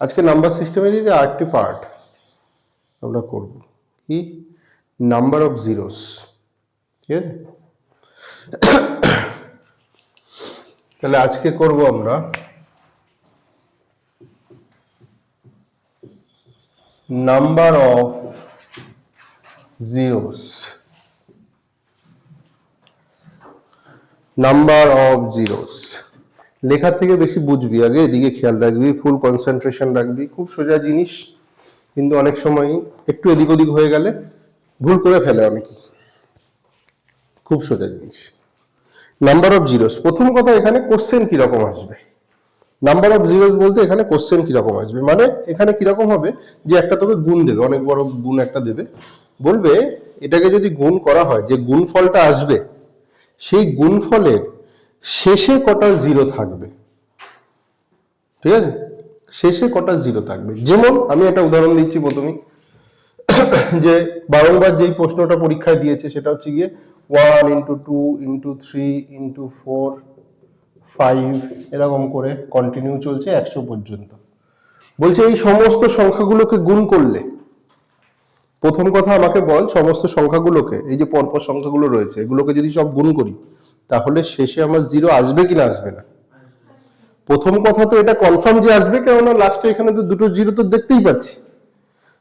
আজকে নাম্বার সিস্টেমেরই আরেকটি পার্ট আমরা করব, কি নাম্বার অফ জিরোস। ঠিক আছে, তাহলে আজকে করব আমরা number of zeros. Number of zeros লেখার থেকে বেশি বুঝবি, আগে এদিকে খেয়াল রাখবি, ফুল কনসেন্ট্রেশন রাখবি। খুব সোজা জিনিস, কিন্তু অনেক সময় একটু এদিক ওদিক হয়ে গেলে ভুল করে ফেলে অনেকে। খুব সোজা জিনিস নাম্বার অফ জিরোস। প্রথম কথা, এখানে কোশ্চেন কিরকম আসবে। নাম্বার অফ জিরোস বলতে এখানে কোশ্চেন কিরকম আসবে, মানে এখানে কিরকম হবে যে একটা তোকে গুণ দেবে, অনেক বড় গুণ একটা দেবে, বলবে এটাকে যদি গুণ করা হয়, যে গুণফলটা আসবে সেই গুণফলের শেষে কটা জিরো থাকবে। ঠিক আছে, শেষে কটা জিরো থাকবে। যেমন আমি একটা উদাহরণ দিচ্ছি প্রথমে, যে বারংবার যেই প্রশ্নটা পরীক্ষায় দিয়েছে সেটা হচ্ছে গিয়ে 1 × 2 × 3 × 4 5 এরকম করে কন্টিনিউ চলছে 100 পর্যন্ত। বলছে এই সমস্ত সংখ্যাগুলোকে গুণ করলে, প্রথম কথা আমাকে বল সমস্ত সংখ্যাগুলোকে, এই যে পরপর সংখ্যাগুলো রয়েছে এগুলোকে যদি সব গুণ করি তাহলে শেষে আমার জিরো আসবে কিনা আসবে না। প্রথম কথা তো এটা কনফার্ম যে আসবে, কেননা লাস্টে এখানে তো দুটো জিরো তো দেখতেই পাচ্ছি।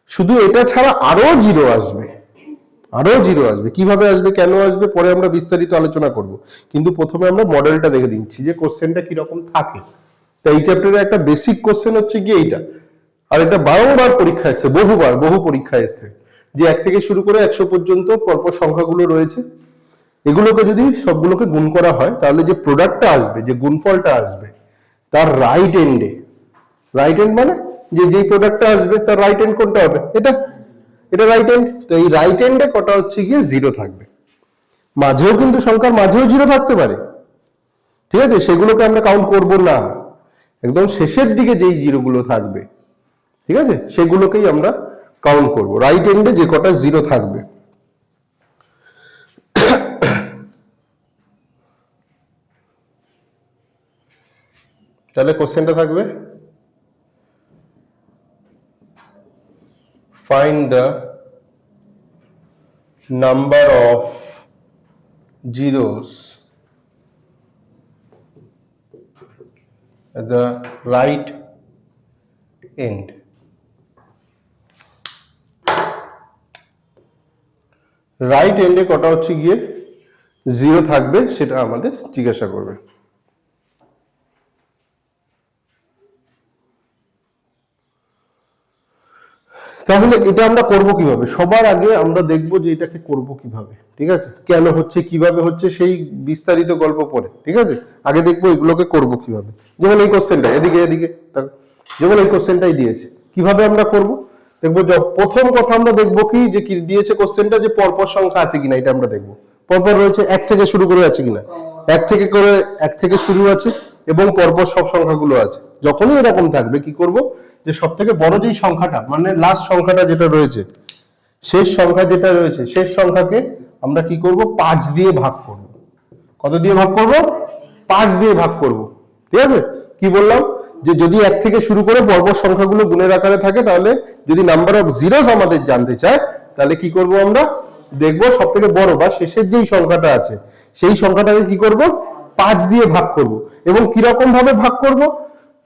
শুধু এটা ছাড়া আরো জিরো আসবে, আরো জিরো আসবে। কিভাবে আসবে, কেন আসবে, পরে আমরা বিস্তারিত আলোচনা করব। কিন্তু প্রথমে আমরা মডেলটা দেখে দিচ্ছি যে কোশ্চেনটা কিরকম থাকে। তাই এই চ্যাপ্টারে একটা বেসিক কোশ্চেন হচ্ছে কি এইটা, আর এটা বারংবার পরীক্ষা এসছে, বহু পরীক্ষা এসছে, যে 1 থেকে শুরু করে 100 পর্যন্ত পরপর সংখ্যাগুলো রয়েছে, এগুলোকে যদি সবগুলোকে গুণ করা হয় তাহলে যে প্রোডাক্টটা আসবে, যে গুণফলটা আসবে, তার রাইট এন্ডে, রাইট এন্ড মানে যে যেই প্রোডাক্টটা আসবে তার রাইট এন্ড কোনটা হবে, এটা রাইট এন্ড। তো এই রাইট এন্ডে কটা হচ্ছে গিয়ে জিরো থাকবে। মাঝেও কিন্তু সংখ্যার মাঝেও জিরো থাকতে পারে, ঠিক আছে, সেগুলোকে আমরা কাউন্ট করব না। একদম শেষের দিকে যেই জিরোগুলো থাকবে, ঠিক আছে, সেগুলোকেই আমরা কাউন্ট করব। রাইট এন্ডে যে কটা জিরো থাকবে। তাহলে কোশ্চেনটা থাকবে, find the number of zeros at the right end. Right এন্ডে কটা হচ্ছে গিয়ে জিরো থাকবে সেটা আমাদের জিজ্ঞাসা করবে। তাহলে এটা আমরা করব কিভাবে, সবার আগে আমরা দেখব যে এটাকে করব কিভাবে। ঠিক আছে, কেন হচ্ছে কিভাবে হচ্ছে সেই বিস্তারিত গল্প পরে, ঠিক আছে, আগে দেখবো এগুলোকে করব কিভাবে। যেমন এই কোশ্চেনটা এদিকে যেমন এই কোশ্চেনটাই দিয়েছে, কিভাবে আমরা করব দেখবো। প্রথম কথা আমরা দেখবো কি, যে কি দিয়েছে কোশ্চেনটা, যে পরপর সংখ্যা আছে কিনা এটা আমরা দেখবো। পরপর রয়েছে, 1 থেকে শুরু করে আছে কিনা, 1 থেকে শুরু আছে এবং পরপর সব সংখ্যাগুলো আছে। যখনই এরকম থাকবে কি করব, যে সব থেকে বড় যেই সংখ্যাটা, মানে লাস্ট সংখ্যাটা যেটা রয়েছে, শেষ সংখ্যা যেটা রয়েছে, শেষ সংখ্যাকে আমরা কি করব, 5 দিয়ে ভাগ করব। কত দিয়ে ভাগ করব, 5 দিয়ে ভাগ করব। ঠিক আছে, কি বললাম, যে যদি 1 থেকে শুরু করে পরপর সংখ্যাগুলো গুণের আকারে থাকে, তাহলে যদি নাম্বার অফ জিরোস আমাদের জানতে চায়, তাহলে কি করব, আমরা দেখব সব থেকে বড় বা শেষের যেই সংখ্যাটা আছে সেই সংখ্যাটাকে কি করব, 5 দিয়ে ভাগ করব। এবং কিরকম ভাবে ভাগ করব,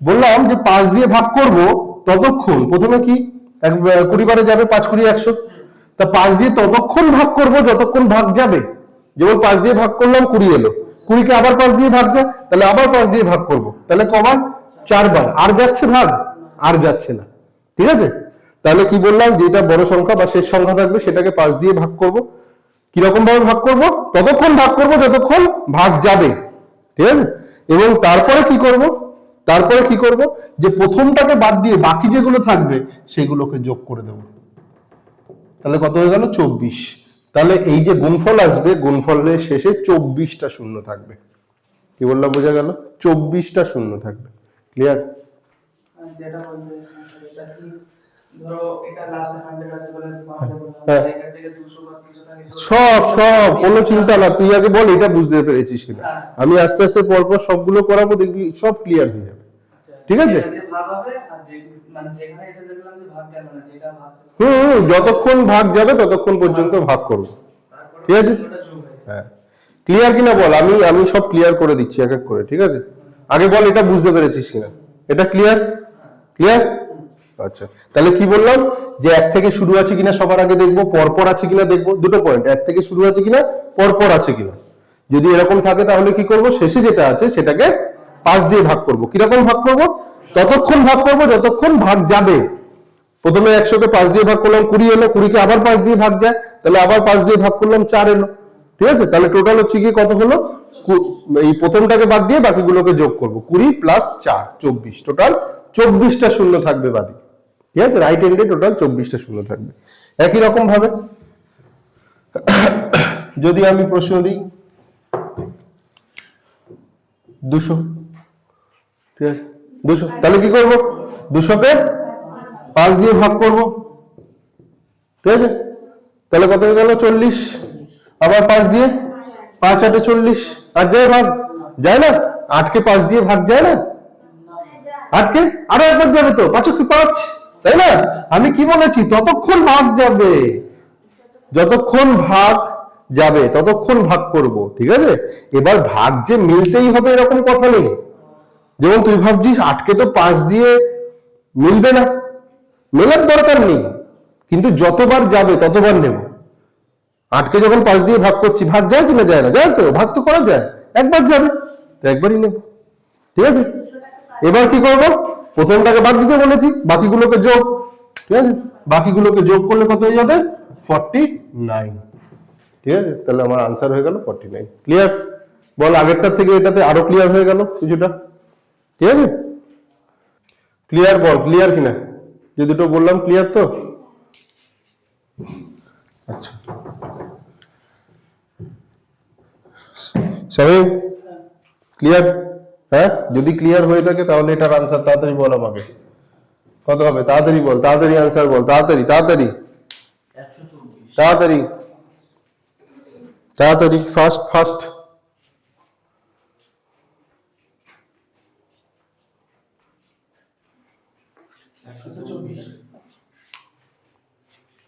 বললাম যে 5 দিয়ে ভাগ করব ততক্ষণ, প্রথমে কি 20 বারে যাবে, 5 × 20 = 100, তা 5 দিয়ে ততক্ষণ ভাগ করব যতক্ষণ ভাগ যাবে। যেমন 5 দিয়ে ভাগ করলাম 20 এলো, 20 কে আবার 5 দিয়ে ভাগ যায়, তাহলে আবার 5 দিয়ে ভাগ করব, তাহলে কবার, 4 বার। আর যাচ্ছে ভাগ, আর যাচ্ছে না। ঠিক আছে, তাহলে কি বললাম, যেটা বড় সংখ্যা বা শেষ সংখ্যা থাকবে সেটাকে 5 দিয়ে ভাগ করব। কিরকম ভাবে ভাগ করব, ততক্ষণ ভাগ করব যতক্ষণ ভাগ যাবে। ঠিক আছে, এবং তারপরে কি করব, যে প্রথমটাকে বাদ দিয়ে বাকি যেগুলো থাকবে সেগুলোকে যোগ করে দেব। তাহলে কত হয়ে গেল, 24। তাহলে এই যে গুণফল আসবে, গুণফলের শেষে 24টা শূন্য থাকবে। কি বললাম, বোঝা গেল, 24টা শূন্য থাকবে। ক্লিয়ার? যেটা বলতে এটা কি, ধরো এটা লাস্ট 100 আছে বলে 5 দেব না, এখান থেকে 200 বা 300 টাকা সব কোনো চিন্তা না, তুই আগে বল এটা বুঝতে পেরেছিস কিনা। আমি আস্তে আস্তে পরপর সবগুলো করাবো, দেখবি সব ক্লিয়ার হয়ে যাবে। ঠিক আছে, ভাগ হবে আর মানে যেখানে এসে দেখলাম যে ভাগ গেল না, যেটা ভাগ শেষ যতক্ষণ ভাগ যাবে ততক্ষণ পর্যন্ত ভাগ করবো, তারপরে ঠিক আছে? ওটা যোগ হয়ে হ্যাঁ, ক্লিয়ার কিনা বল, আমি সব ক্লিয়ার করে দিচ্ছি এক এক করে, ঠিক আছে? আগে বল এটা বুঝতে পেরেছিস কিনা, এটা ক্লিয়ার? ক্লিয়ার? আচ্ছা, তাহলে কি বললাম যে এক থেকে শুরু আছে কিনা সবার আগে দেখবো, পরপর আছে কিনা দেখবো, দুটো পয়েন্ট, এক থেকে শুরু আছে কিনা, পরপর আছে কিনা। যদি এরকম থাকে তাহলে কি করব, শেষে যেটা আছে সেটাকে 5 দিয়ে ভাগ করব। কিরকম ভাগ করব? ততক্ষণ ভাগ করব যতক্ষণ ভাগ যাবে। প্রথমে 100 কে 5 দিয়ে ভাগ করলাম 20 এলো, 20 কে আবার 5 দিয়ে ভাগ যায়, তাহলে আবার 5 দিয়ে ভাগ করলাম 4 এলো, ঠিক আছে? তাহলে টোটাল হচ্ছে কি কত হলো, এই প্রথমটাকে বাদ দিয়ে বাকিগুলোকে যোগ করব, 20 প্লাস 4 24, টোটাল 24টা শূন্য থাকবে বাদিকে, ঠিক আছে? রাইট হ্যান্ডে টোটাল 24টা শূন্য থাকবে। একই রকম ভাবে যদি আমি প্রশ্ন দিই 200, ঠিক আছে? 200, তাহলে কি করব, 200 কে 5 দিয়ে ভাগ করব, ঠিক আছে? তাহলে কত হয়ে গেল, 40, আবার 5 দিয়ে, 5 8 40, আর যায় ভাগ, যায় না? 8 কে 5 দিয়ে ভাগ যায় না? 8 কে আরো একবার যাবে তো, 5 কি 5, তাই না? আমি কি বলেছি, ততক্ষণ ভাগ যাবে, যতক্ষণ ভাগ যাবে ততক্ষণ ভাগ করব, ঠিক আছে? এবার ভাগ যে মিলতেই হবে এরকম কথা নেই। যেমন তুই ভাবছিস 8 কে তো 5 দিয়ে মিলবে না, মেলার দরকার নেই, কিন্তু যতবার যাবে ততবার নেব। 8 কে যখন 5 দিয়ে ভাগ করছি, ভাগ যায় কিনা যায় না? যায় তো, ভাগ তো করা যায়, একবার যাবে তো একবারই নেব, ঠিক আছে? এবার কি করব, প্রথমটাকে বাদ দিতে বলেছি, বাকিগুলোকে যোগ, ঠিক আছে? বাকিগুলোকে যোগ করলে কত হয়ে যাবে, 49, ঠিক আছে? তাহলে আমার আনসার হয়ে গেল 49। ক্লিয়ার? বল আগেরটার থেকে এটাতে আরো ক্লিয়ার হয়ে গেল কিছুটা, ঠিক আছে? ক্লিয়ার বল, ক্লিয়ার কিনা? যে দুটো বললাম ক্লিয়ার তো? আচ্ছা, সবাই ক্লিয়ার? হ্যাঁ, যদি ক্লিয়ার হয়ে থাকে তাহলে এটার আনসার তাড়াতাড়ি বল আমাকে, কত হবে? তাড়াতাড়ি বল, তাড়াতাড়ি আনসার বল, তাড়াতাড়ি তাড়াতাড়ি 124, তাড়াতাড়ি তাড়াতাড়ি, ফাস্ট ফাস্ট।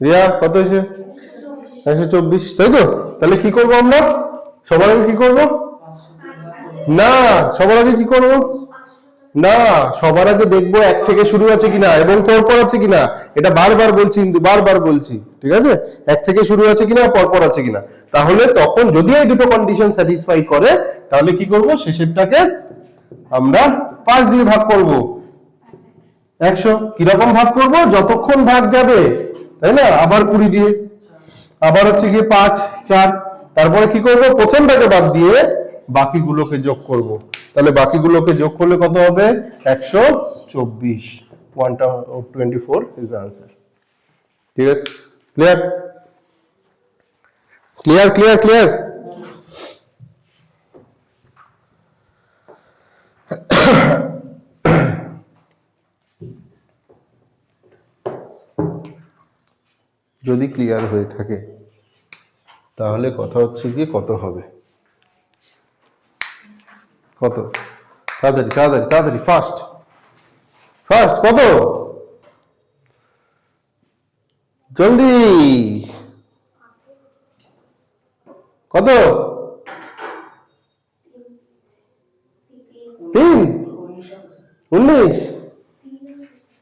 রিয়া কত হয়েছে? 124, তাই তো? তাহলে কি করবো আমরা, সবার আগে কি করবো? না, সবার আগে কি করবো? না, সবার আগে দেখবো 1 থেকে শুরু আছে কিনা এবং পরপর আছে কিনা। এটা বারবার বলছি, কিন্তু বারবার বলছি, ঠিক আছে? 1 থেকে শুরু আছে কিনা, পরপর আছে কিনা। তাহলে তখন যদি এই দুটো কন্ডিশন স্যাটিসফাই করে তাহলে কি করব, শেষেরটাকে আমরা 5 দিয়ে ভাগ করব। 100 কিরকম ভাগ করব, যতক্ষণ ভাগ যাবে, তাই না? আবার 20 দিয়ে, আবার হচ্ছে গিয়ে 5 4, তারপরে কি করব, প্রথমটাকে বাদ দিয়ে বাকিগুলোকে যোগ করব। তাহলে বাকিগুলোকে যোগ করলে কত হবে, 124, 124 ইজ দ্য আনসার। ঠিক আছে? ক্লিয়ার? Clear clear clear? যদি ক্লিয়ার হয়ে থাকে তাহলে কথা হচ্ছে কি, কত হবে, কত? তাড়াতাড়ি তাড়াতাড়ি তাড়াতাড়ি, ফাস্ট ফাস্ট, কত? জলদি, কত? 3, 19।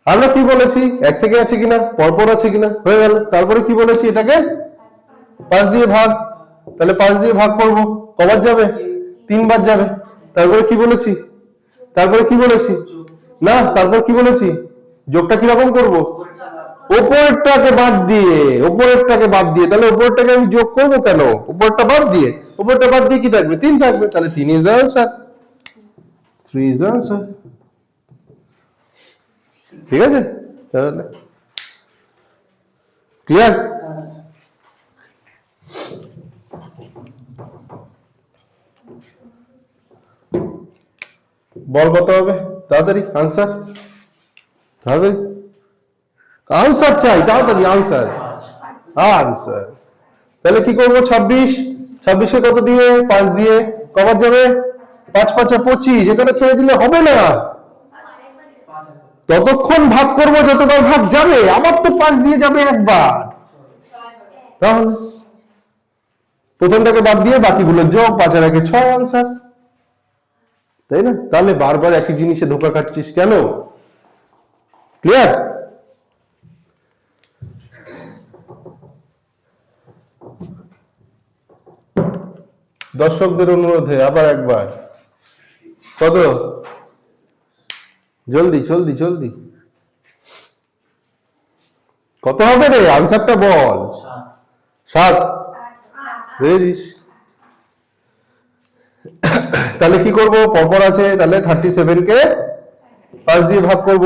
আমরা কি বলেছি, 1 থেকে আছে কিনা, পরপর আছে কিনা, হয়ে গেল। তারপরে কি বলেছি, এটাকে 5 দিয়ে ভাগ, তাহলে 5 দিয়ে ভাগ করব, কবার যাবে, 3 বার যাবে। তারপরে কি বলেছি, তারপরে কি বলেছি, না তারপর কি বলেছি, যোগটা কিরকম করব, উপরেরটাকে বাদ দিয়ে, উপরেরটাকে বাদ দিয়ে। তাহলে উপরেরটাকে আমি যোগ করব কেন, উপরেরটা বাদ দিয়ে, উপরেরটা বাদ দিয়ে কি থাকবে, 3 থাকবে। তাহলে 3 is the answer, 3 is the answer. ঠিক আছে? তাহলে ক্লিয়ার? বল কত হবে, তাড়াতাড়ি আনসার, তাড়াতাড়ি আনসার চাই, তাড়াতাড়ি আনসার, আনসার। তাহলে কি করবো, 26, 26 কত দিয়ে, 5 দিয়ে, কবার যাবে, 5 5 25, এখানে ছেড়ে দিলে হবে না, ততক্ষণ ভাগ করব যতবার ভাগ যাবে, আবার তো 5 দিয়ে যাবে একবার। তাহলে প্রথমটাকে বাদ দিয়ে বাকিগুলো যোগ, 5 আর 1 6 আনসার, তাই না? তাহলে বারবার একই জিনিসে ধোকা খাচ্ছিস কেন? ক্লিয়ার? দর্শকদের অনুরোধে আবার একবার, কত? জলদি জলদি জলদি, কত হবে রে? আনসারটা বল। 7। বুঝেছিস? তাহলে কি করব? পরপর আছে, তাহলে 37 কে 5 দিয়ে ভাগ করব,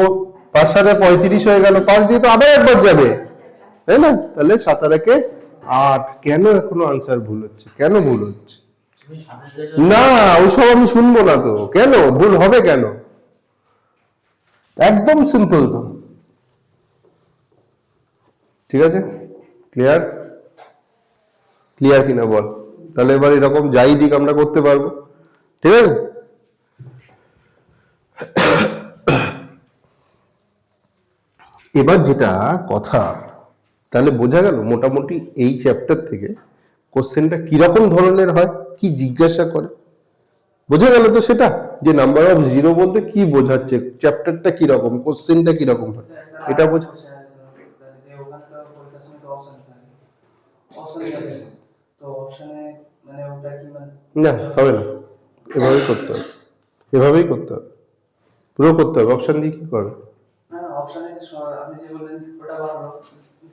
5 সাথে 35 হয়ে গেল, 5 দিয়ে তো আবার একবার যাবে, তাই না? তাহলে 7 আর 1 8। কেন এখনো আনসার ভুল হচ্ছে? কেন ভুল হচ্ছে? না, ওসব আমি শুনবো না তো। কেন ভুল হবে? কেন? একদম সিম্পল তো। ঠিক আছে? ক্লিয়ার? ক্লিয়ার কিনা বল? তাহলে এবার এরকম যাই দিক আমরা করতে পারবো। ঠিক আছে? এবার যেটা কথা, তাহলে বোঝা গেল মোটামুটি এই চ্যাপ্টার থেকে কোশ্চেনটা কিরকম ধরনের হয়, কি জিজ্ঞাসা করে। বোঝা গেল তো সেটা, যে নাম্বার অফ জিরো বলতে কি বোঝাচ্ছে, চ্যাপ্টারটা কিরকম, কোশ্চেনটা কিরকম হয়, এটা বোঝা। যে ওখানে তো পরীক্ষার সময় তো অপশন থাকে, অপশন থাকে, তো অপশনে মানে ওটা কি মানে না, হবে না, এভাবেই করতে হবে, এভাবেই করতে হবে, পুরো করতে হবে। অপশন দিয়ে কি করবে? না না, অপশনে আপনি যে বললেন ওটা ভালো,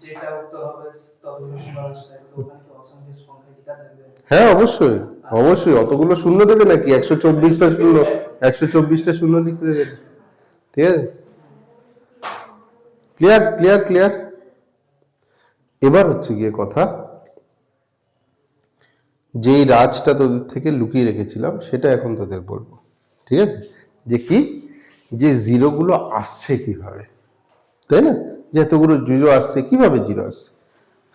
যেটা উত্তর হবে ততগুলো শূন্য আসবে, তো ওখানে কি অপশন দিয়ে সংখ্যা লেখা থাকবে? হ্যাঁ, অবশ্যই অবশ্যই। অতগুলো শূন্য দেবে নাকি? 124টা শূন্য, 124টা শূন্য লিখে দেবে। ঠিক আছে? Clear clear clear. এবার হচ্ছে গিয়ে কথা, যেই রাজটা তোদের থেকে লুকিয়ে রেখেছিলাম সেটা এখন তোদের বলবো। ঠিক আছে? যে কি, যে জিরোগুলো আসছে কিভাবে, তাই না? যে এতগুলো জিরো আসছে, কিভাবে জিরো আসছে?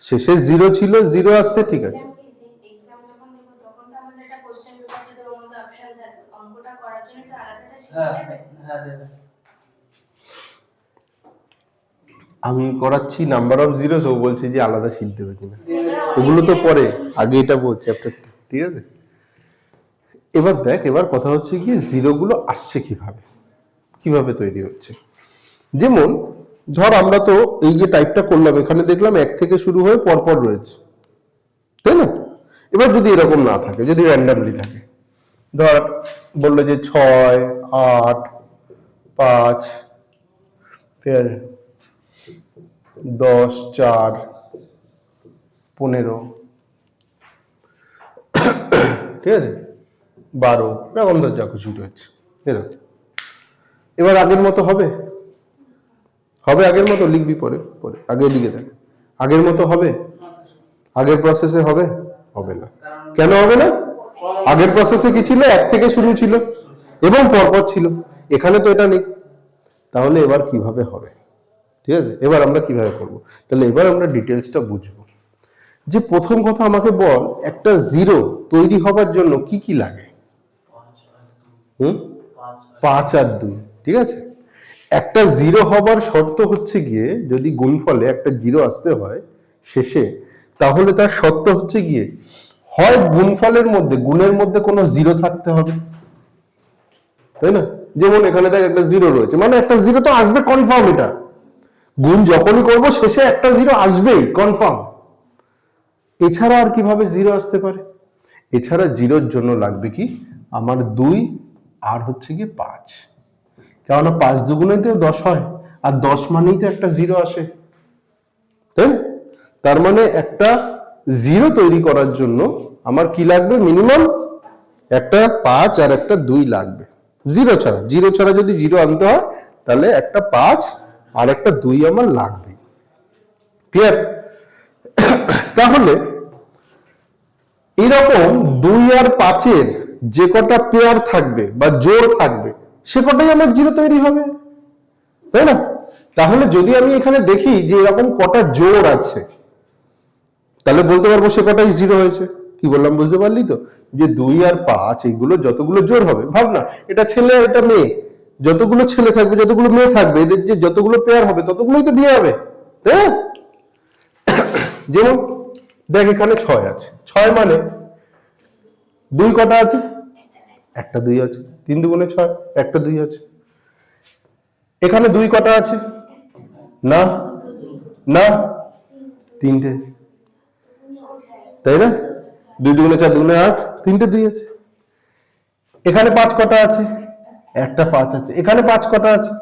শেষে জিরো ছিল, জিরো আসছে, ঠিক আছে। এক্সাম যখন দেব তখন তো আমাদের একটা কোশ্চেন পেপারে দেওয়ার মতো অপশন থাকবে, অঙ্কটা করার জন্য কি আলাদাটা শিখে দেবে? হ্যাঁ দেবে। আমি করাচ্ছি নাম্বার অফ জিরো, ও বলছে যে আলাদা শিট দেবে কিনা। ওগুলো তো পরে, আগে এটা বল চ্যাপ্টারটা। ঠিক আছে? এবার দেখ, এবার কথা হচ্ছে গিয়ে জিরোগুলো আসছে কিভাবে, কিভাবে তৈরি হচ্ছে। যেমন ধর আমরা তো এই যে টাইপটা করলাম, এখানে দেখলাম 1 থেকে শুরু হয়ে পরপর রয়েছে, তাই না? এবার যদি এরকম না থাকে, যদি র্যান্ডামলি থাকে, ধর বললো যে 6 8 5, ঠিক আছে, 10 4 15, ঠিক আছে, 12, এরকম ধর যা কিছু রয়েছে এরকম। এবার আগের মতো হবে? হবে আগের মতো? লিখবি পরে, পরে আগের দিকে দেখ। আগের মতো হবে? আগের প্রসেসে হবে? হবে না। কেন হবে না? আগের প্রসেসে কি ছিল? 1 থেকে শুরু ছিল এবং পরপর ছিল, এখানে তো এটা নেই। তাহলে এবার কিভাবে হবে? ঠিক আছে? এবার আমরা কিভাবে করব? তাহলে এবার আমরা ডিটেলসটা বুঝবো। যে প্রথম কথা আমাকে বল, একটা জিরো তৈরি হবার জন্য কি কি লাগে? 5 আর 2, ঠিক আছে। একটা জিরো হবার শর্ত হচ্ছে গিয়ে, যদি গুণফলে একটা জিরো আসতে হয় শেষে, তাহলে তার শর্ত হচ্ছে গিয়ে হয় গুণফলের মধ্যে, গুণের মধ্যে কোনো জিরো থাকতে হবে, তাই না? যেমন এখানে দেখ একটা জিরো রয়েছে, মানে একটা জিরো তো আসবে কনফার্ম। এটা গুণ যখনই করব শেষে একটা জিরো আসবেই কনফার্ম। এছাড়া আর কিভাবে জিরো আসতে পারে? এছাড়া জিরোর জন্য লাগবে কি আমার 2 আর হচ্ছে কি 5, কেননা 5 দুগুণেই তো 10 হয়, আর 10 মানেই তো একটা জিরো আসে, তাই না? তার মানে একটা জিরো তৈরি করার জন্য আমার কি লাগবে? মিনিমাম একটা 5 আর একটা 2 লাগবে। জিরো ছাড়া, জিরো ছাড়া যদি জিরো আনতে হয় তাহলে একটা 5 আর একটা 2 আমার লাগবে। ক্লিয়ার? তাহলে এরকম 2 আর 5 এর যে কটা পেয়ার থাকবে বা জোড় থাকবে, সে কটাই আমার জিরো তৈরি হবে, তাই না? তাহলে যদি আমি এখানে দেখি যে এরকম কটা জোড় আছে, তাহলে বলতে পারবো সে কটাই জিরো হয়েছে। কি বললাম বুঝতে পারলি তো? যে 2 আর 5 এইগুলো যতগুলো জোড় হবে, ভাব না এটা ছেলে এটা মেয়ে, যতগুলো ছেলে থাকবে, যতগুলো মেয়ে থাকবে, এদের যে যতগুলো পেয়ার হবে ততগুলোই তো বিয়ে হবে, তাই না? যেমন দেখ এখানে 6 আছে, 6 মানে 2 কটা আছে? একটা 2 আছে। 3 দুগুণে 6, একটা 2 আছে। এখানে 2 কটা আছে? না না, 3টে, তাই না? 2 দুগুণে 4, দুগুণে 8, 3টে 2 আছে। এখানে 5 কটা আছে? একটা 5 আছে। এখানে 5 কটা আছে?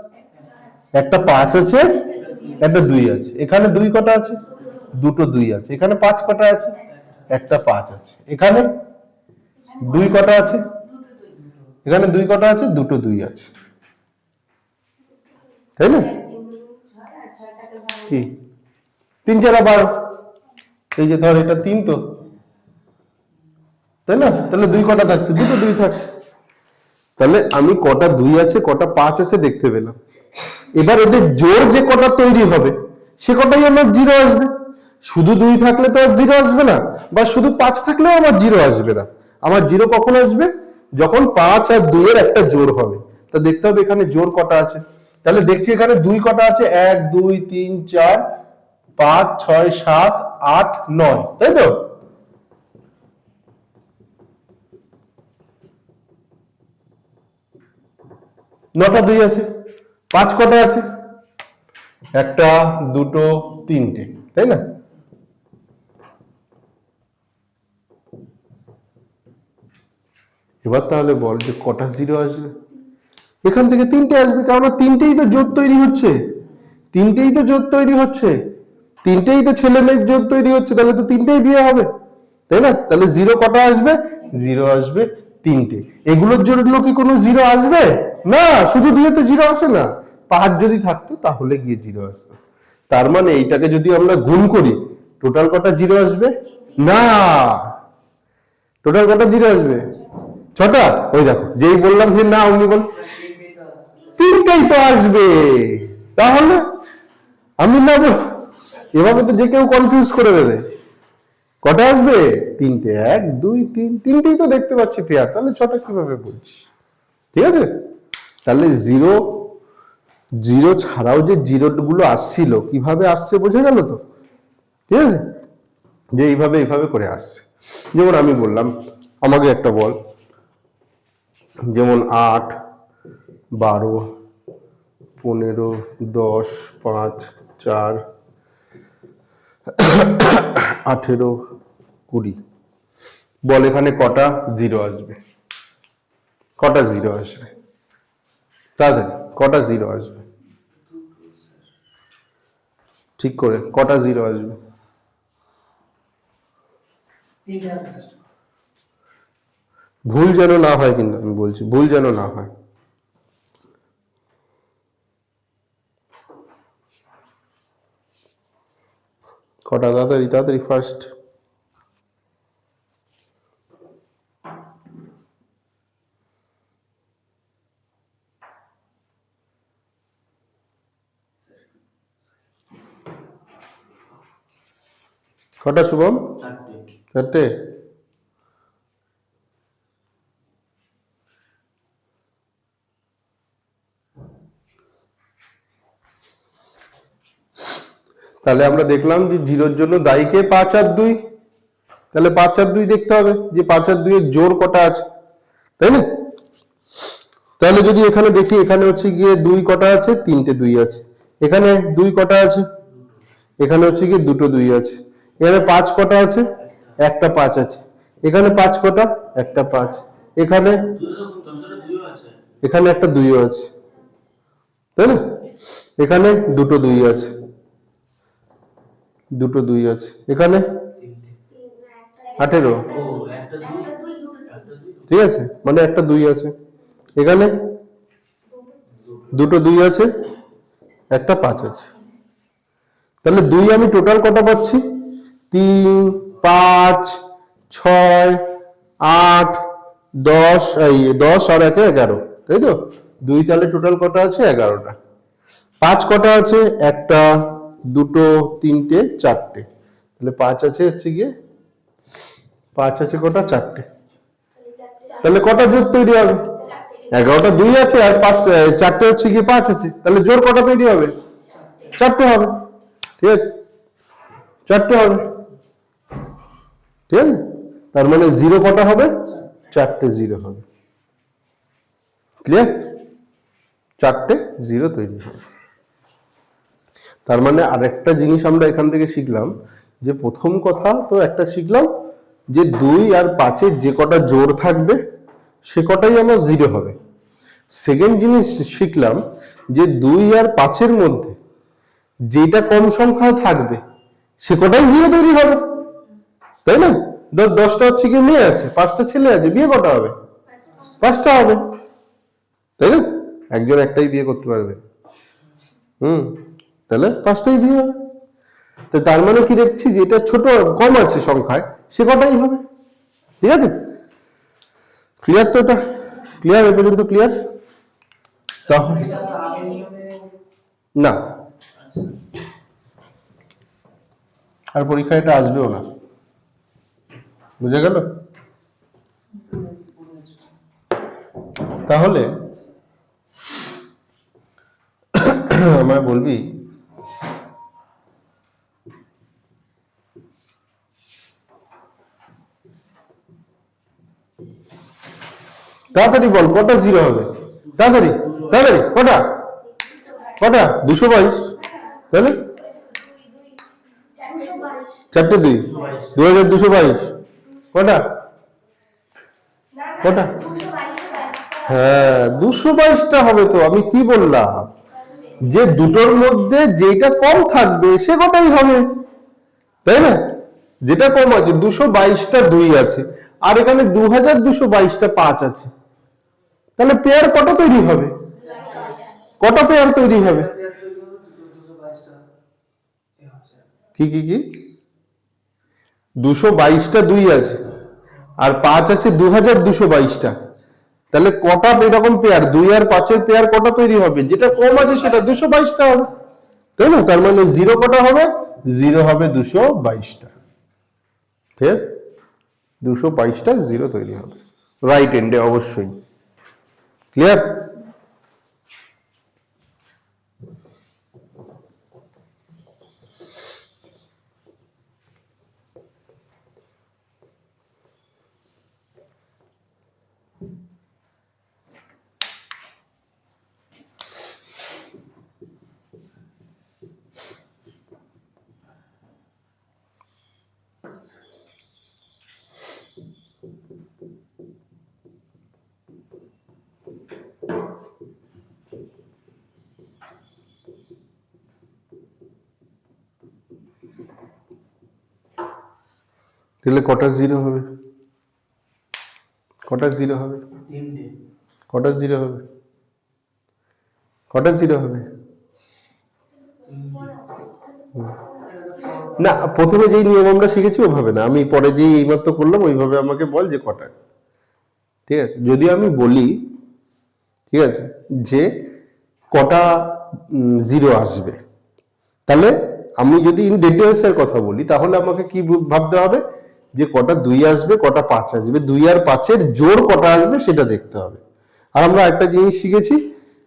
একটা 5 আছে, একটা 2 আছে। এখানে 2 কটা আছে? দুটো 2 আছে। এখানে 5 কটা আছে? একটা 5 আছে। এখানে 2 কটা আছে? এখানে 2 কটা আছে? দুটো 2 আছে, তাই না? কি 3 4 12, এই যে ধর এটা 3 তো, তাই না? তাহলে 2 কটা থাকছে? দুটো 2 থাকছে। তাহলে আমি কটা 2 আছে কটা 5 আছে দেখতে পেলাম। এবার এদের জোর যে কটা তৈরি হবে সে কটাই আমার 0 আসবে। শুধু 2 থাকলে তো আর 0 আসবে না, বা শুধু 5 থাকলেও আমার 0 আসবে না। আমার 0 কখন আসবে? যখন 5 আর 2 এর একটা জোর হবে। তা দেখতে হবে এখানে জোর কটা আছে। তাহলে দেখছি এখানে 2 কটা আছে? 1 2 3 4 5 6 7 8 9, তাই তো? নটা 2 আছে। 5 কটা আছে? একটা দুটো 3টে, তাই না? এবার তাহলে বল যে কটা 0 আসবে? এখান থেকে 3টে আসবে, কারণ 3টেই তো জোট তৈরি হচ্ছে, 3টেই তো জোট তৈরি হচ্ছে, 3টেই তো ছেলে মেয়ের জোট তৈরি হচ্ছে, তাহলে তো 3টেই বিয়ে হবে, তাই না? তাহলে 0 কটা আসবে? 0 আসবে 3টে। এগুলোর জন্য কি কোনো 0 আসবে না? শুধু দিয়ে তো 0 আসে না। 5 যদি থাকতো তাহলে গিয়ে 0 আসতো। তার মানে এইটাকে যদি আমরা গুণ করি টোটাল কটা 0 আসবে? না, টোটাল কটা 0 আসবে? 6টা। ওই দেখো যেই বললাম যে না উনি বল 3টাই তো আসবে। তাহলে আমি না এভাবে তো যে কেউ কনফিউজ করে দেবে। কটা আসবে? 3টে। 1 2 3, 3টেই তো দেখতে পাচ্ছি পেয়ার, তাহলে 6টা কিভাবে বলছি? ঠিক আছে? তাহলে 0 ছাড়াও যে 0 গুলো আসছিল কিভাবে আসছে বোঝা গেল তো? ঠিক আছে, যে এইভাবে করে আসছে। যেমন আমি বললাম আমাকে একটা বল, যেমন 8 12 15 10 5 4 18 20, বল এখানে কটা 0 আসবে? কটা 0 আসবে? তাড়াতাড়ি কটা 0 আসবে? ঠিক করে কটা 0 আসবে? 3টে আছে স্যার। ভুল যেন না হয়, কিন্তু আমি বলছি ভুল যেন না হয়। কটা? তাড়াতাড়ি তাড়াতাড়ি ফার্স্ট। কটা শুভম? 4টে। তাহলে আমরা দেখলাম যে 0-র জন্য দায়ী কে? 5 আর 2। তাহলে 5 আর 2 দেখতে হবে যে 5 আর 2 এর জোর কটা আছে, তাই না? তাহলে যদি এখানে দেখি এখানে হচ্ছে গিয়ে 2 কটা আছে? 3টে 2 আছে। এখানে 2 কটা আছে? এখানে হচ্ছে গিয়ে দুটো 2 আছে। এখানে 5 কটা আছে? একটা 5 আছে। এখানে 5 কটা? একটা 5। এখানে এখানে একটা 2 আছে, তাই না? এখানে দুটো 2 আছে, দুটো 2 আছে। এখানে 18, ঠিক আছে, মানে একটা 2 আছে। এখানে দুটো 2 আছে, একটা 5 আছে। তাহলে 2 আমি টোটাল কটা পাচ্ছি? 3 5 6 8 10, এই 10 আর 1 11, তাই তো? 2 তাহলে টোটাল কটা আছে? 11টা। 5 কটা আছে? একটা দুটো 3টে 4টে। তাহলে 5 আছে হচ্ছে গিয়ে 5 আছে কটা? 4টে। তাহলে কটা জোট তৈরি হবে? 11টা 2 আছে আর 4টে হচ্ছে কি 5 আছে, তাহলে জোর কটা তৈরি হবে? 4টে হবে। ঠিক আছে, 4টে হবে। ঠিক আছে, তার মানে 0 কটা হবে? 4টে 0 হবে। ক্লিয়ার? 4টে 0 তৈরি হবে। তার মানে আরেকটা জিনিস আমরা এখান থেকে শিখলাম, যে প্রথম কথা তো একটা শিখলাম যে 2 আর 5-এর যে কটা জোড় থাকবে সে কটাই আমার 0 হবে। সেকেন্ড জিনিস শিখলাম যে 2 আর 5-এর মধ্যে যেটা কম সংখ্যা থাকবে সে কটাই 0 তৈরি হবে, তাই না? 10টা হচ্ছে কি মেয়ে আছে, 5টা ছেলে আছে, বিয়ে কটা হবে? 5টা হবে, তাই না? একজন একটাই বিয়ে করতে পারবে, তাহলে 5টাই বিয়ে হবে। তো তার মানে কি দেখছি, যেটা ছোট কম আছে সংখ্যায় সে কটাই হবে। ঠিক আছে, ক্লিয়ার? তো এটা ক্লিয়ার? এ পর্যন্ত ক্লিয়ার? তাহলে এটা আগের নিয়মে না, আর পরীক্ষা এটা আসবেও না, বুঝে গেল? তাহলে আমায় বলবি তাড়াতাড়ি বল, কটা 0 হবে? তাড়াতাড়ি তাড়াতাড়ি, কটা? কটা? 222। তাহলে 4টে 2, 2222। কটা? কটা? হ্যাঁ, 222টা হবে। তো আমি কি বললাম, যে দুটোর মধ্যে যেটা কম থাকবে সে কটাই হবে, তাই না? যেটা কম আছে, 222টা 2 আছে আর এখানে 2222টা 5 আছে, তাহলে পেয়ার কটা তৈরি হবে? কটা পেয়ার তৈরি হবে? 222টা কি কি কি? 222টা 2 আছে আর 5 আছে 2222টা, তাহলে কটা এরকম পেয়ার? 2 আর 5-এর পেয়ার কটা তৈরি হবে? যেটা কম আছে সেটা 222টা হবে, তাই না? তার মানে 0 কটা হবে? 0 হবে 222টা। ঠিক আছে, 222টা 0 তৈরি হবে রাইট এন্ডে অবশ্যই। ক্লিয়ার? তাহলে কটা 0 হবে? কটা 0 হবে? 3টে। কটা 0 হবে? কটা 0 হবে? না, প্রথমে যেই নিয়ম আমরা শিখেছি ওভাবে না, আমি পরে যেই এইমাত্র করলাম ওইভাবে আমাকে বল যে কটা। ঠিক আছে, যদি আমি বলি, ঠিক আছে, যে কটা 0 আসবে, তাহলে আমি যদি ইন ডিটেলস এর কথা বলি তাহলে আমাকে কি ভাবতে হবে, যে কটা 2 আসবে, কটা 5 আসবে, 2 আর 5-এর জোড় কটা আসবে সেটা দেখতে হবে। আর আমরা একটা জিনিস শিখেছি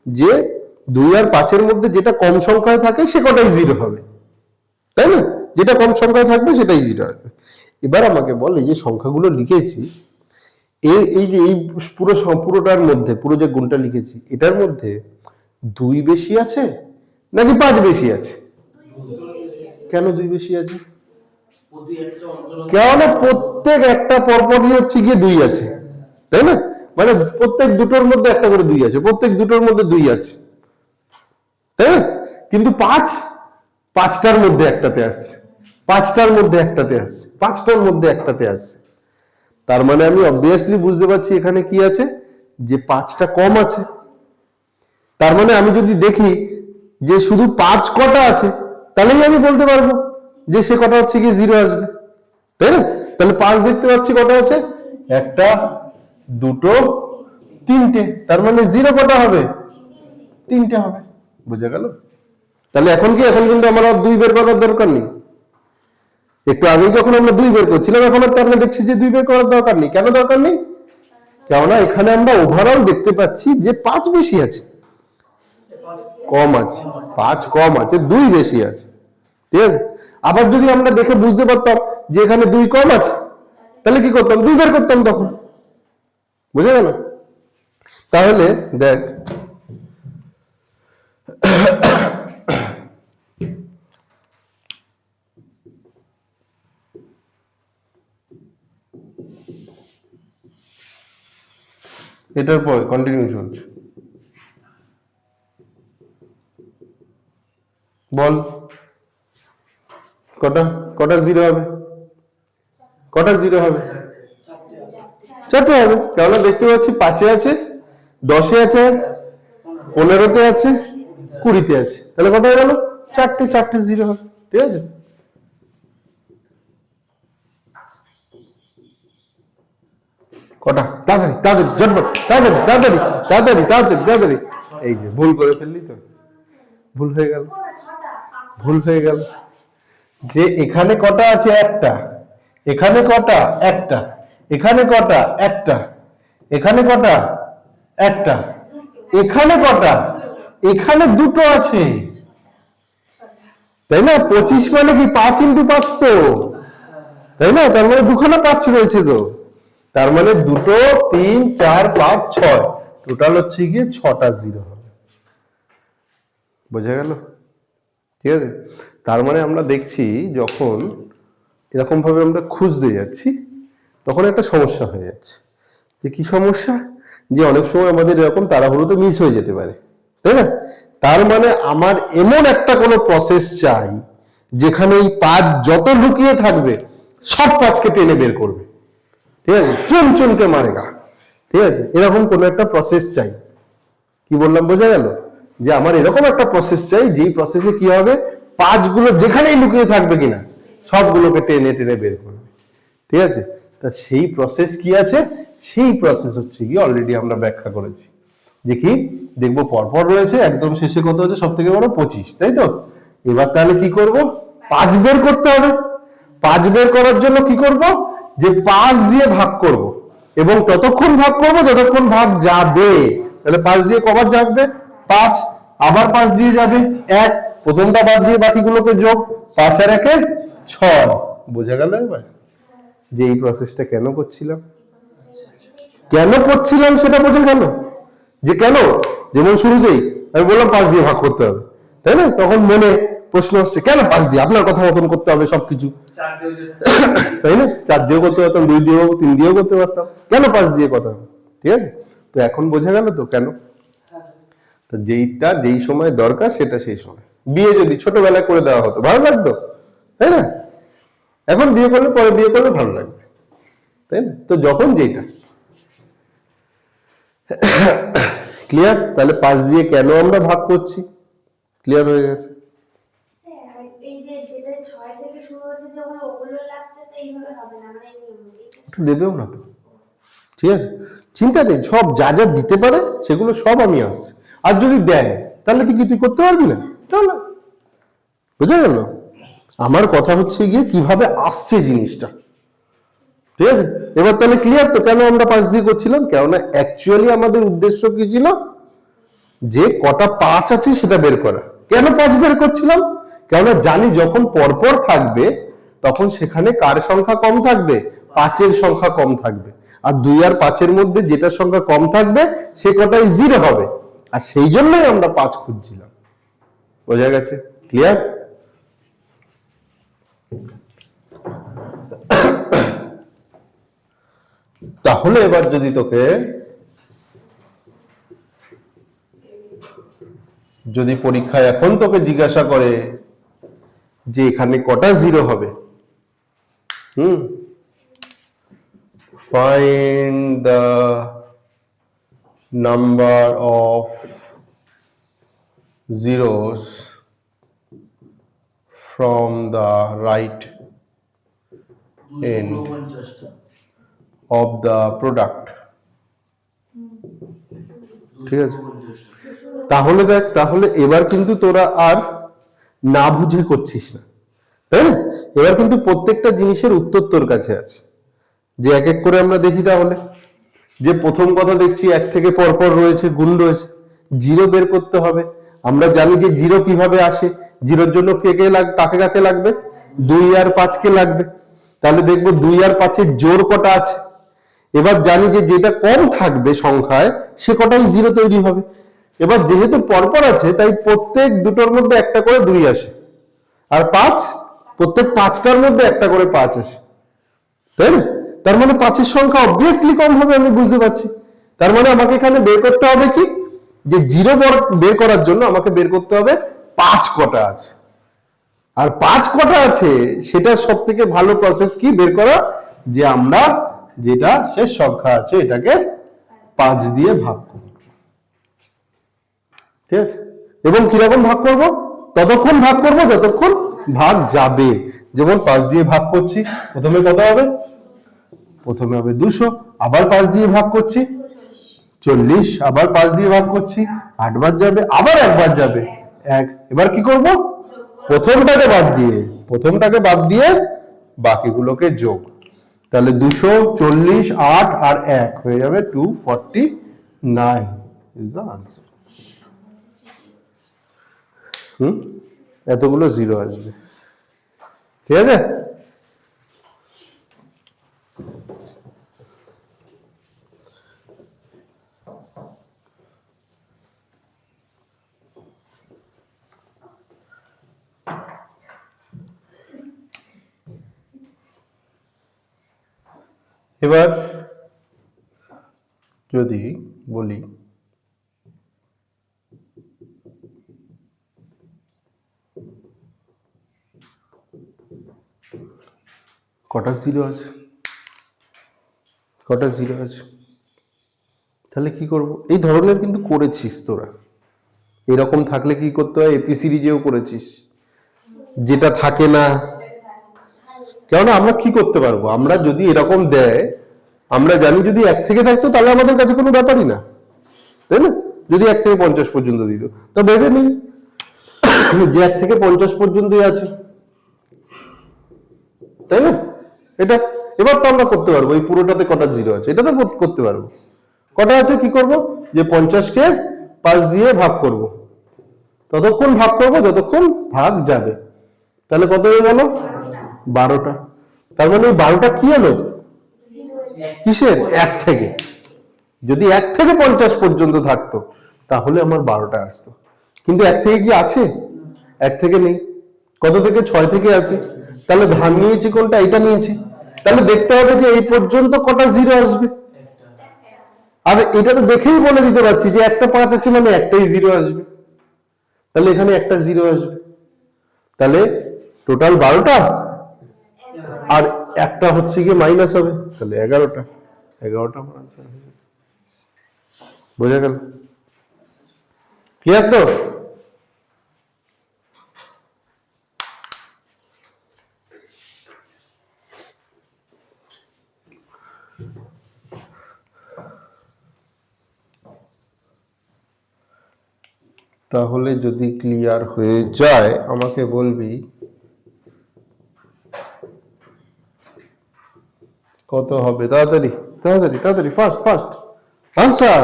যে 2 আর 5-এর মধ্যে যেটা কম সংখ্যায় থাকে সে কটাই 0 হবে, তাই না? যেটা কম সংখ্যায় থাকবে সেটাই 0 আসবে। এবার আমাকে বল, এই যে সংখ্যাগুলো লিখেছি, এই যে এই পুরোটার মধ্যে, পুরো যে গুণটা লিখেছি এটার মধ্যে 2 বেশি আছে নাকি 5 বেশি আছে? কেন 2 বেশি আছে? কেন? প্রত্যেক একটা পরপরই হচ্ছে গিয়ে 2 আছে, তাই না? মানে প্রত্যেক দুটোর মধ্যে একটা করে 2 আছে, প্রত্যেক দুটোর মধ্যে 2 আছে, তাই না? কিন্তু 5টার মধ্যে একটাতে আসছে, 5টার মধ্যে একটাতে আসছে, 5টার মধ্যে একটাতে আসছে। তার মানে আমি অবভিয়াসলি বুঝতে পারছি এখানে কি আছে, যে 5টা কম আছে। তার মানে আমি যদি দেখি যে শুধু 5 কটা আছে, তাহলেই আমি বলতে পারবো যে সে কটা হচ্ছে কি 0 আসবে, তাই না? তাহলে 5 দেখতে পাচ্ছি কটা আছে, 1টা 2টো 3টে, তার মানে 0 কটা হবে? 3টে হবে। বুঝা গেল? তাহলে এখন কিন্তু আমার আর 2 বের করার দরকার নেই। একটু আগে যখন আমরা 2 বের করছিলাম, এখন আর তার মানে দেখছি যে 2 বের করার দরকার নেই। কেন দরকার নেই? কেননা এখানে আমরা ওভারঅল দেখতে পাচ্ছি যে 5 বেশি আছে, কম আছে, 5 কম আছে, 2 বেশি আছে। ঠিক আছে, আবার যদি আমরা দেখে বুঝতে পারতাম যে এখানে 2 কম আছে, তাহলে কি করতাম, 2 বের করতাম তখন। বুঝে গেল? তাহলে দেখ এটার পরে কন্টিনিউ চলছে, বল কটা কটা জিরো হবে, কটা জিরো হবে, 4টে হবে। কেননা দেখতে পাচ্ছি 5-এ আছে, 10-এ আছে, 15-তে আছে, 20-তে আছে, তাহলে কটা হয়ে গেল, 4টে, 4টে জিরো হবে। ঠিক আছে, কটা, তাড়াতাড়ি তাড়াতাড়ি ঝটপট, তাড়াতাড়ি তাড়াতাড়ি তাড়াতাড়ি তাড়াতাড়ি তাড়াতাড়ি। এই যে ভুল করে ফেললি তো, ভুল হয়ে গেল, ভুল হয়ে গেল। যে এখানে কটা আছে, একটা, এখানে কটা, একটা, এখানে কটা, একটা, এখানে কটা, একটা, এখানে কটা, এখানে 2টো আছে, তাই না? 25 মানে কি 5 × 5 তো, তাই না? তার মানে 2খানা 5 রয়েছে তো, তার মানে 2, 3, 4, 5, 6, টোটাল হচ্ছে গিয়ে 6টা জিরো হবে। বোঝা গেল? ঠিক আছে, তার মানে আমরা দেখছি যখন এরকম ভাবে আমরা খুঁজতে যাচ্ছি তখন একটা সমস্যা হয়ে যাচ্ছে। যে কি সমস্যা, যে অনেক সময় আমাদের এরকম তাড়াহুড়োতে মিস হয়ে যেতে পারে, তাই না? তার মানে আমার এমন একটা কোনো প্রসেস চাই যেখানে এই 5 যত লুকিয়ে থাকবে সব 5কে টেনে বের করবে। ঠিক আছে, চুন চুনকে মারেগা। ঠিক আছে, এরকম কোন একটা প্রসেস চাই। কি বললাম, বোঝা গেল? যে আমার এরকম একটা প্রসেস চাই যেই প্রসেসে কি হবে, 5গুলো যেখানেই লুকিয়ে থাকবে কিনা সবগুলোকে টেনে টেনে বের করবে। ঠিক আছে, তা সেই প্রসেস কি আছে, সেই প্রসেস হচ্ছে কি অলরেডি আমরা ব্যাখ্যা করেছি। যে কি দেখবো, পরপর রয়েছে, একদম শেষে কত হচ্ছে, সব থেকে বড় 25, তাই তো? এবার তাহলে কি করব, 5 বের করতে হবে। 5 বের করার জন্য কি করব, যে 5 দিয়ে ভাগ করব এবং ততক্ষণ ভাগ করব যতক্ষণ ভাগ যাবে। তাহলে 5 দিয়ে কবার যাবে, 5, আবার 5 দিয়ে যাবে 1, প্রথমটা বাদ দিয়ে বাকিগুলোকে যোগ, 5 আর 1 6। বোঝা গেল এবার যে এই প্রসেসটা কেন করছিলাম, কেন করছিলাম সেটা বোঝা গেল। যে কেন, যেমন শুরুতেই আমি বললাম 5 দিয়ে ভাগ করতে হবে, তাই না? তখন মনে প্রশ্ন আসছে, কেন 5 দিয়ে, আপনার কথা মতন করতে হবে সবকিছু, তাই না? 4 দিয়েও করতে পারতাম, 2 দিয়েও, 3 দিয়েও করতে পারতাম, কেন 5 দিয়ে কথা হবে? ঠিক আছে, তো এখন বোঝা গেল তো কেন। তো যেইটা যেই সময় দরকার সেটা সেই সময়। বিয়ে যদি ছোটবেলায় করে দেওয়া হতো ভালো লাগতো, তাই না? এখন বিয়ে করলে, পরে বিয়ে করলে ভালো লাগবে, তাই না? তো যখন যেটা ক্লিয়ার, তাহলে 5 দিয়ে কেন আমরা ভাগ করছি, ক্লিয়ার হয়ে গেছে। এই যে যেটা 6 থেকে শুরু হচ্ছে যেগুলো, ওগুলো লাস্টে তো এইভাবে হবে না, মানে একটু দেবেও না তো, ঠিক আছে, চিন্তা নেই, সব যা যা দিতে পারে সেগুলো সব আমি আসছি। আর যদি দেয় তাহলে তুই কি তুই করতে পারবি না, তাহলে বুঝা গেল। আমার কথা হচ্ছে গিয়ে কিভাবে আসছে জিনিসটা, ঠিক আছে? এবার তাহলে ক্লিয়ার তো কেন আমরা 5 দিয়ে করছিলাম, কেননা অ্যাকচুয়ালি আমাদের উদ্দেশ্য কি ছিল, যে কটা 5 আছে সেটা বের করা। কেন 5 বের করছিলাম, কেননা জানি যখন পরপর থাকবে তখন সেখানে কার সংখ্যা কম থাকবে, 5-এর সংখ্যা কম থাকবে। আর 2 আর 5-এর মধ্যে যেটার সংখ্যা কম থাকবে সে কটাই 0 হবে, আর সেই জন্যই আমরা 5 খুঁজছিলাম। বোঝা গেছে, ক্লিয়ার? তাহলে এবার যদি তোকে, যদি পরীক্ষায় এখন তোকে জিজ্ঞাসা করে যে এখানে কটা 0 হবে, find the number of zeros from the right end of the product, ঠিক আছে? তাহলে দেখ, তাহলে এবার কিন্তু তোরা আর না বুঝে করছিস না, তাই না? এবার কিন্তু প্রত্যেকটা জিনিসের উত্তর তোর কাছে আছে। যে এক এক করে আমরা দেখি তাহলে, যে প্রথম কথা দেখছি 1 থেকে পরপর রয়েছে, গুণ রয়েছে, জিরো বের করতে হবে। আমরা জানি যে জিরো কিভাবে আসে, জিরোর জন্য কাকে কাকে লাগবে, 2 আর 5 কে লাগবে। তাহলে দেখবো 2 আর 5 এর জোড় কটা আছে। এবার জানি যে যেটা কম থাকবে সংখ্যায় সে কটাই জিরো তৈরি হবে। এবার যেহেতু পরপর আছে তাই প্রত্যেক দুটোর মধ্যে একটা করে 2 আসে, আর 5 প্রত্যেক 5টার মধ্যে একটা করে 5 আসে, তাই না? তার মানে 5 এর সংখ্যা অবভিয়াসলি কম হবে, আমি বুঝতে পারছি। তার মানে আমাকে এখানে বের করতে হবে কি, যে জিরো বের করার জন্য আমাকে বের করতে হবে 5 কটা আছে। আর 5 কটা আছে সেটা সব থেকে ভালো প্রসেস কি বের করা, যে আমরা যেটা শেষ সংখ্যা আছে এটাকে 5 দিয়ে ভাগ করব, ঠিক আছে? এবং কিরকম ভাগ করব, ততক্ষণ ভাগ করব যতক্ষণ ভাগ যাবে। যেমন 5 দিয়ে ভাগ করছি, প্রথমে কত হবে, প্রথমে হবে 200, আবার 5 দিয়ে ভাগ করছি 40, আবার 5 দিয়ে ভাগ করছি 8 বার যাবে, আবার একবার যাবে 1। এবার কি করব, প্রথমটাকে বাদ দিয়ে বাকিগুলোকে যোগ। তাহলে 240, 8 আর 1 হয়ে যাবে 249 ইজ দ্য আনসার। এতগুলো জিরো আসবে, ঠিক আছে? এবার যদি বলি কটা জিরো আছে, তাহলে কি করব, এই ধরনের কিন্তু করেছিস তোরা। এরকম থাকলে কি করতে হয়, এপি সিরিজেও করেছিস, যেটা থাকে না। কেননা আমরা কি করতে পারবো, আমরা যদি এরকম দেয়, আমরা জানি যদি 1 থেকে থাকতো তাহলে আমাদের কাছে কোনো ব্যাপারই না, তাই না? যদি 1 থেকে 50 পর্যন্ত দিত, তো ভেবে নেই যে 1 থেকে 50 পর্যন্তই আছে, তাই না? এটা এবার তো আমরা করতে পারবো, এই পুরোটাতে কটা জিরো আছে এটা তো করতে পারবো। কটা আছে, কি করব, যে 50কে 5 দিয়ে ভাগ করব, ততক্ষণ ভাগ করব যতক্ষণ ভাগ যাবে। তাহলে কত হয়ে গেল, 12টা। তার মানে 12টা কি হলো, কিসের, 1 থেকে। যদি 1 থেকে 50 পর্যন্ত থাকতো তাহলে আমার 12টা আসতো, কিন্তু 1 থেকে কি আছে, 1 থেকে নেই। কত থেকে, 6 থেকে আছে। তাহলে ধার নিয়েছি কোনটা, এটা নিয়েছি। তাহলে দেখতে হবে যে এই পর্যন্ত কটা জিরো আসবে, আর এটা তো দেখেই বলে দিতে পারছি যে একটা 5 আছে মানে একটাই জিরো আসবে, তাহলে এখানে একটা জিরো আসবে। তাহলে টোটাল 12টা, আর একটা হচ্ছে গিয়ে মাইনাস হবে, তাহলে 11টা। আমার আনসার হয়ে যাবে। বোঝা গেল, ক্লিয়ার তো? তাহলে যদি ক্লিয়ার হয়ে যায় আমাকে বলবি কত হবে, তাড়াতাড়ি তাড়াতাড়ি তাড়াতাড়ি, fast fast answer,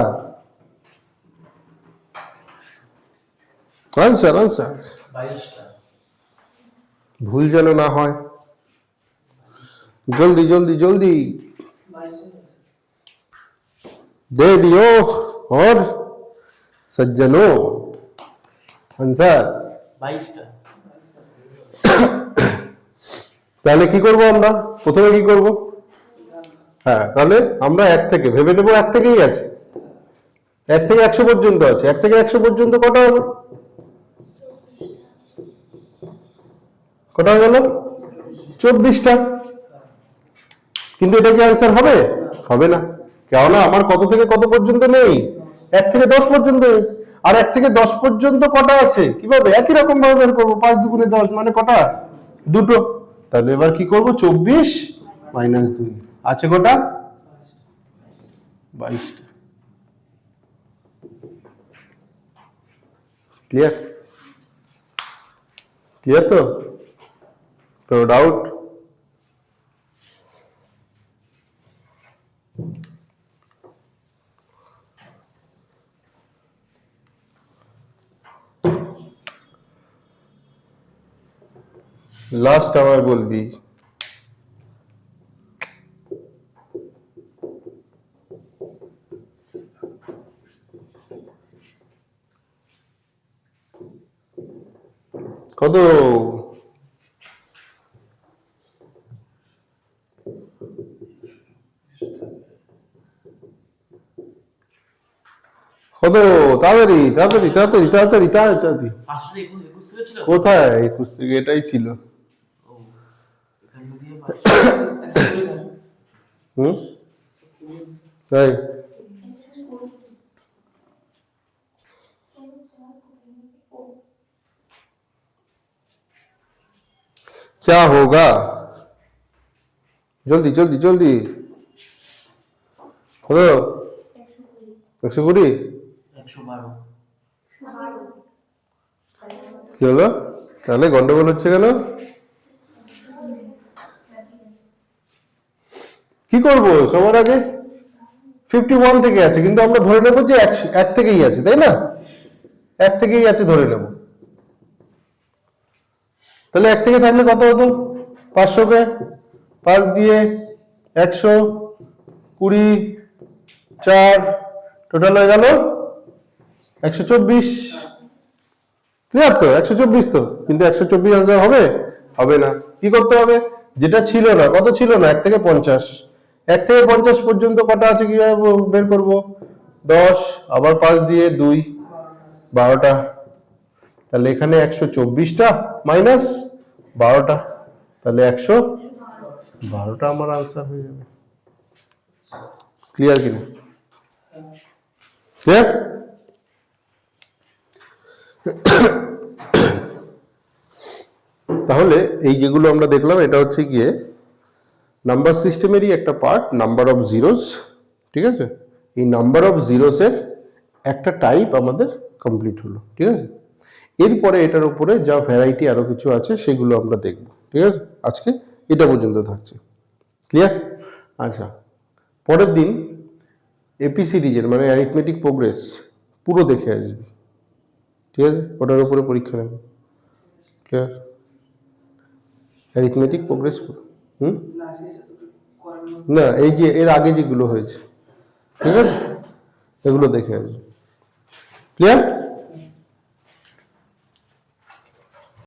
answer answer. 22টা। ভুল যেন না হয়, জলদি জলদি জলদি। 22টা। देवियों और सज्जनों, आंसर 22টা। তাহলে কি করব, আমরা প্রথমে কি করব, হ্যাঁ তাহলে আমরা 1 থেকে ভেবে নেব, 1 থেকেই আছে, 1 থেকে 100 পর্যন্ত আছে। 1 থেকে 100 পর্যন্ত কটা হবে, কটা গেল, 24টা। কিন্তু এটা কি আনসার হবে, হবে না। কেননা আমার কত থেকে কত পর্যন্ত নেই, 1 থেকে 10 পর্যন্ত নেই। আর 1 থেকে 10 পর্যন্ত কটা আছে, কিভাবে, একই রকম ভাবে বের করবো, 5 দুগুণে 10 মানে কটা, দুটো। তাহলে এবার কি করব, 24 মাইনাস 2 আছে কটা, 22টা। ক্লিয়ার, ক্লিয়ার তো? কোনো ডাউট? লাস্ট আমায় বলবি। কত? কত? তাড়াতাড়ি তাড়াতাড়ি তাড়াতাড়ি তাড়াতাড়ি তাড়াতাড়ি। আসলে 21 থেকে ছিল। কোথায় 21 থেকে? এটাই ছিল। ও এখান দিয়ে 5 হুম, তাই क्या होगा? जल्दी जल्दी जल्दी। कत? 120। 112 কি হলো? তাহলে গন্ডগোল হচ্ছে কেন? কি করব সবার আগে? 51 থেকে আছে, কিন্তু আমরা ধরে নেব যে 1 থেকেই আছে, তাই না? 1 থেকেই আছে ধরে নেব। তাহলে 1 থেকে থাকলে কত হতো? 500 কে 5 দিয়ে 120 4 টোটাল হয়ে গেল 124। ক্লিয়ার তো? 124 তো, কিন্তু 124 আনসার হবে? হবে না। কি করতে হবে? যেটা ছিল না, কত ছিল না? 1 থেকে 50। 1 থেকে 50 পর্যন্ত কটা আছে কিভাবে বের করব? 10 আবার 5 দিয়ে 2 12টা। তাহলে এখানে 124টা মাইনাস 12টা, তাহলে 112টা আমার আনসার হয়ে যাবে। ক্লিয়ার কিনা? ক্লিয়ার? তাহলে এই যেগুলো আমরা দেখলাম এটা হচ্ছে গিয়ে নাম্বার সিস্টেমেরই একটা পার্ট, নাম্বার অফ জিরোস। ঠিক আছে? এই নাম্বার অফ জিরোসের একটা টাইপ আমাদের কমপ্লিট হলো। ঠিক আছে? এরপরে এটার উপরে যা ভ্যারাইটি আরো কিছু আছে সেগুলো আমরা দেখব। ঠিক আছে? আজকে এটা পর্যন্ত থাকছে। ক্লিয়ার? আচ্ছা, পরের দিন এপি সিরিজের মানে অ্যারিথমেটিক প্রোগ্রেস পুরো দেখে আসবি। ঠিক আছে? ওটার উপরে পরীক্ষা নেব। ক্লিয়ার? Arithmetic progress. হুম, না এই যে এর আগে যেগুলো হয়েছে, ঠিক আছে, এগুলো দেখে আসবি। ক্লিয়ার?